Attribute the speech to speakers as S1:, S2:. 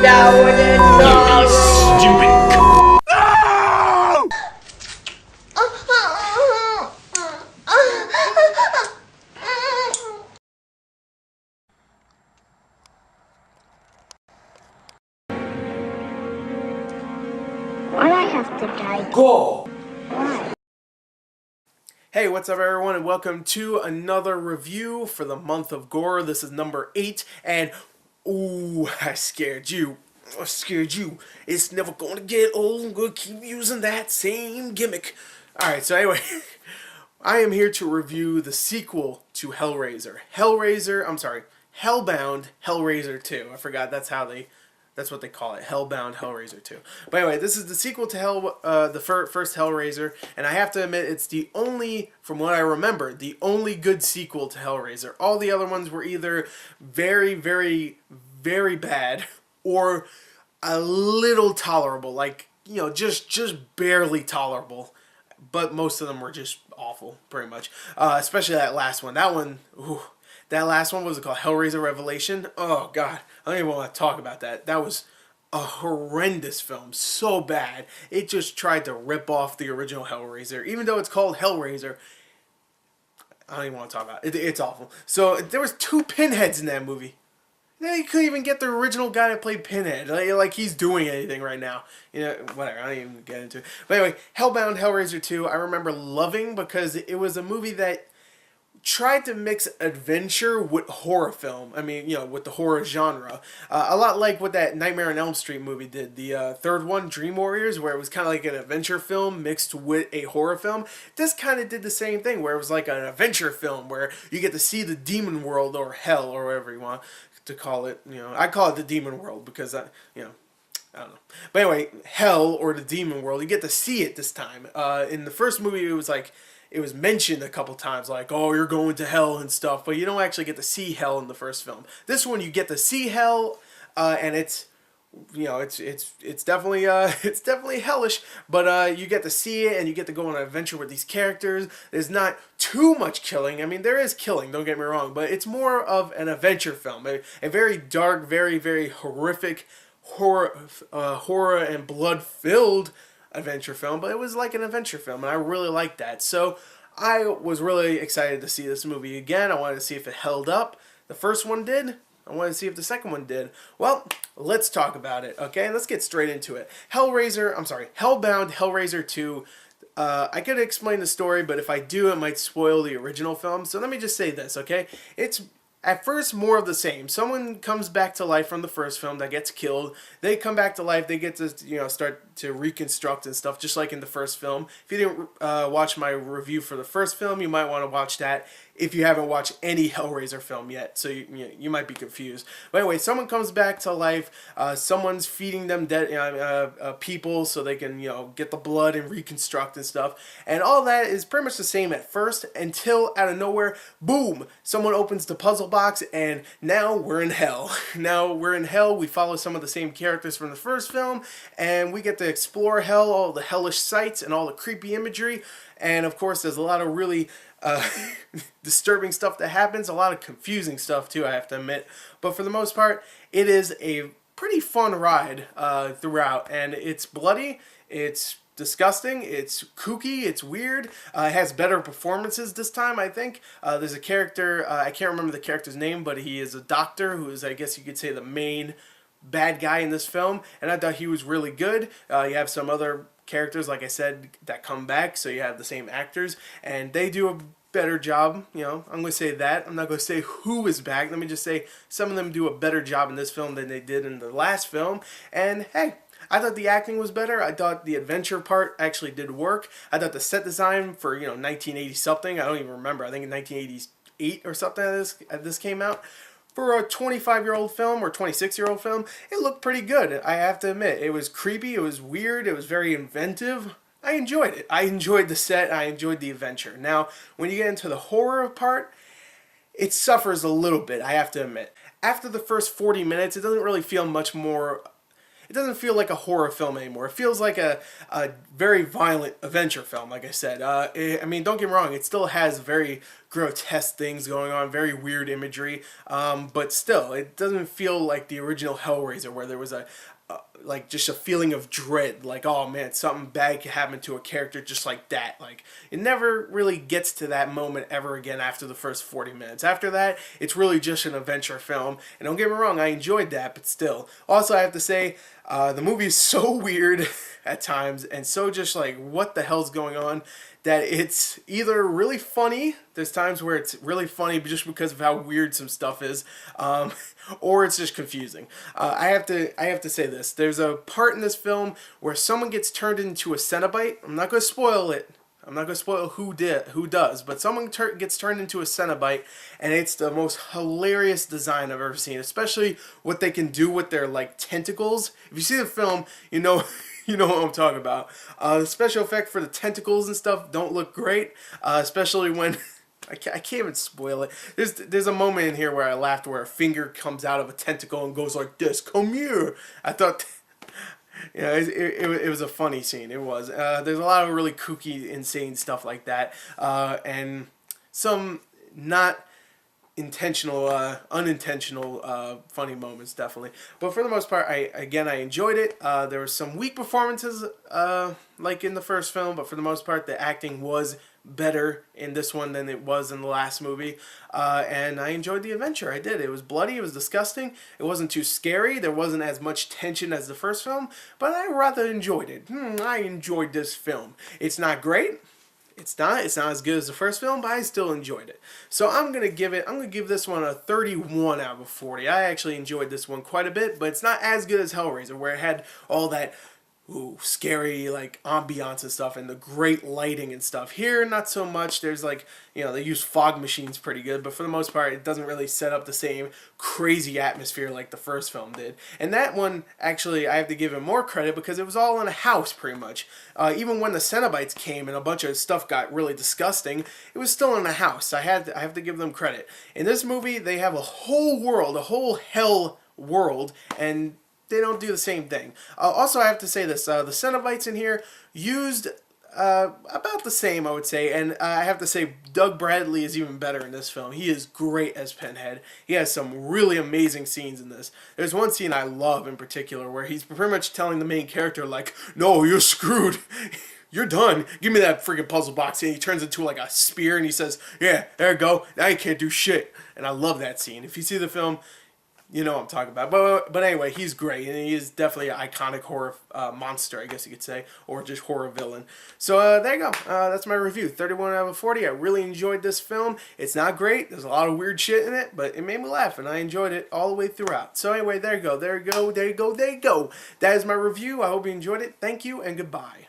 S1: down and down.
S2: Stupid.
S3: Why I have to die?
S2: Go.
S3: Why?
S4: Hey, what's up everyone, and welcome to another review for the month of Gorror. This is number 8, and ooh, I scared you. I scared you. It's never gonna get old. I'm gonna keep using that same gimmick. Alright, so anyway, I am here to review the sequel to Hellraiser. Hellbound Hellraiser 2. I forgot that's what they call it, Hellbound Hellraiser 2. But anyway, this is the sequel to the first Hellraiser, and I have to admit, it's the only, from what I remember, the only good sequel to Hellraiser. All the other ones were either very, very, very bad, or a little tolerable, like, you know, just barely tolerable. But most of them were just awful, pretty much. Especially that last one. That one, ooh. That last one, was it called Hellraiser Revelation? Oh, God. I don't even want to talk about that. That was a horrendous film. So bad. It just tried to rip off the original Hellraiser. Even though it's called Hellraiser, I don't even want to talk about it. It's awful. So, there was 2 Pinheads in that movie. You couldn't even get the original guy that played Pinhead. Like he's doing anything right now. You know, whatever. I don't even get into it. But anyway, Hellbound Hellraiser 2, I remember loving because it was a movie that tried to mix adventure with horror film. I mean, you know, with the horror genre. A lot like what that Nightmare on Elm Street movie did. The third one, Dream Warriors, where it was kind of like an adventure film mixed with a horror film. This kind of did the same thing, where it was like an adventure film where you get to see the demon world, or hell, or whatever you want to call it. You know, I call it the demon world because, you know, I don't know. But anyway, hell, or the demon world, you get to see it this time. In the first movie, it was like, it was mentioned a couple times, like, oh, you're going to hell and stuff, but you don't actually get to see hell in the first film. This one, you get to see hell, and it's, you know, it's definitely it's definitely hellish, but you get to see it, and you get to go on an adventure with these characters. There's not too much killing. I mean, there is killing, don't get me wrong, but it's more of an adventure film, a very dark, very, very horrific, horror and blood-filled adventure film, but it was like an adventure film, and I really liked that. So I was really excited to see this movie again. I wanted to see if it held up. The first one did. I wanted to see if the second one did. Well, let's talk about it, okay? Let's get straight into it. Hellbound Hellraiser 2. I could explain the story, but if I do, it might spoil the original film. So let me just say this, okay? It's at first more of the same. Someone comes back to life from the first film that gets killed. They come back to life. They get to, you know, start to reconstruct and stuff, just like in the first film. If you didn't watch my review for the first film, you might want to watch that if you haven't watched any Hellraiser film yet. So you might be confused. But anyway, someone comes back to life. Someone's feeding them dead people so they can, you know, get the blood and reconstruct and stuff. And all that is pretty much the same at first, until out of nowhere, boom, someone opens the puzzle box, and now we're in hell. Now we're in hell. We follow some of the same characters from the first film, and we get to explore hell, all the hellish sights and all the creepy imagery. And of course, there's a lot of really disturbing stuff that happens, a lot of confusing stuff too, I have to admit. But for the most part, it is a pretty fun ride throughout, and it's bloody, it's disgusting, it's kooky, it's weird. It has better performances this time, I think. There's a character, I can't remember the character's name, but he is a doctor who is, I guess you could say, the main bad guy in this film, and I thought he was really good. You have some other characters, like I said, that come back, so you have the same actors, and they do a better job. You know, I'm going to say that. I'm not going to say who is back. Let me just say some of them do a better job in this film than they did in the last film, and hey, I thought the acting was better. I thought the adventure part actually did work. I thought the set design for, you know, 1980 something, I don't even remember, I think in 1988 or something this came out. For a 25-year-old film or 26-year-old film, it looked pretty good, I have to admit. It was creepy, it was weird, it was very inventive. I enjoyed it. I enjoyed the set, I enjoyed the adventure. Now, when you get into the horror part, it suffers a little bit, I have to admit. After the first 40 minutes, it doesn't really feel much more... It doesn't feel like a horror film anymore. It feels like a very violent adventure film, like I said. I mean, don't get me wrong, it still has very grotesque things going on, very weird imagery. But still, it doesn't feel like the original Hellraiser, where there was like just a feeling of dread, like, oh man, something bad could happen to a character just like that. Like, it never really gets to that moment ever again after the first 40 minutes. After that, it's really just an adventure film. And don't get me wrong, I enjoyed that, but still. Also, I have to say, the movie is so weird at times, and so just like, what the hell's going on, that it's either really funny, there's times where it's really funny just because of how weird some stuff is, or it's just confusing. I have to say this. There's a part in this film where someone gets turned into a Cenobite. I'm not going to spoil it. I'm not going to spoil who does, but someone gets turned into a Cenobite, and it's the most hilarious design I've ever seen, especially what they can do with their, like, tentacles. If you see the film, you know you know what I'm talking about. The special effect for the tentacles and stuff don't look great, especially when... I can't even spoil it. There's a moment in here where I laughed where a finger comes out of a tentacle and goes like this, come here. I thought... Yeah, it was a funny scene. It was. There's a lot of really kooky, insane stuff like that, and some not intentional, unintentional, funny moments, definitely. But for the most part, I enjoyed it. There were some weak performances, like in the first film, but for the most part, the acting was better in this one than it was in the last movie, and I enjoyed the adventure. I did. It was bloody, it was disgusting, it wasn't too scary, there wasn't as much tension as the first film, but I rather enjoyed it. I enjoyed this film. It's not great, it's not as good as the first film, but I still enjoyed it. So I'm gonna give this one a 31 out of 40. I actually enjoyed this one quite a bit, but it's not as good as Hellraiser, where it had all that scary, like, ambiance and stuff, and the great lighting and stuff. Here, not so much. There's, like, you know, they use fog machines pretty good, but for the most part, it doesn't really set up the same crazy atmosphere like the first film did. And that one, actually, I have to give it more credit because it was all in a house, pretty much. Even when the Cenobites came and a bunch of stuff got really disgusting, it was still in a house. I have to give them credit. In this movie, they have a whole world, a whole hell world, and they don't do the same thing. Also, I have to say this. The Cenobites in here used about the same, I would say. And I have to say, Doug Bradley is even better in this film. He is great as Pinhead. He has some really amazing scenes in this. There's one scene I love in particular where he's pretty much telling the main character, like, no, you're screwed. You're done. Give me that freaking puzzle box. And he turns into like a spear and he says, yeah, there you go. Now you can't do shit. And I love that scene. If you see the film, you know what I'm talking about. But anyway, he's great, and he is definitely an iconic horror monster, I guess you could say, or just horror villain. So there you go. That's my review. 31 out of 40. I really enjoyed this film. It's not great. There's a lot of weird shit in it, but it made me laugh, and I enjoyed it all the way throughout. So anyway, there you go. There you go. There you go. There you go. That is my review. I hope you enjoyed it. Thank you, and goodbye.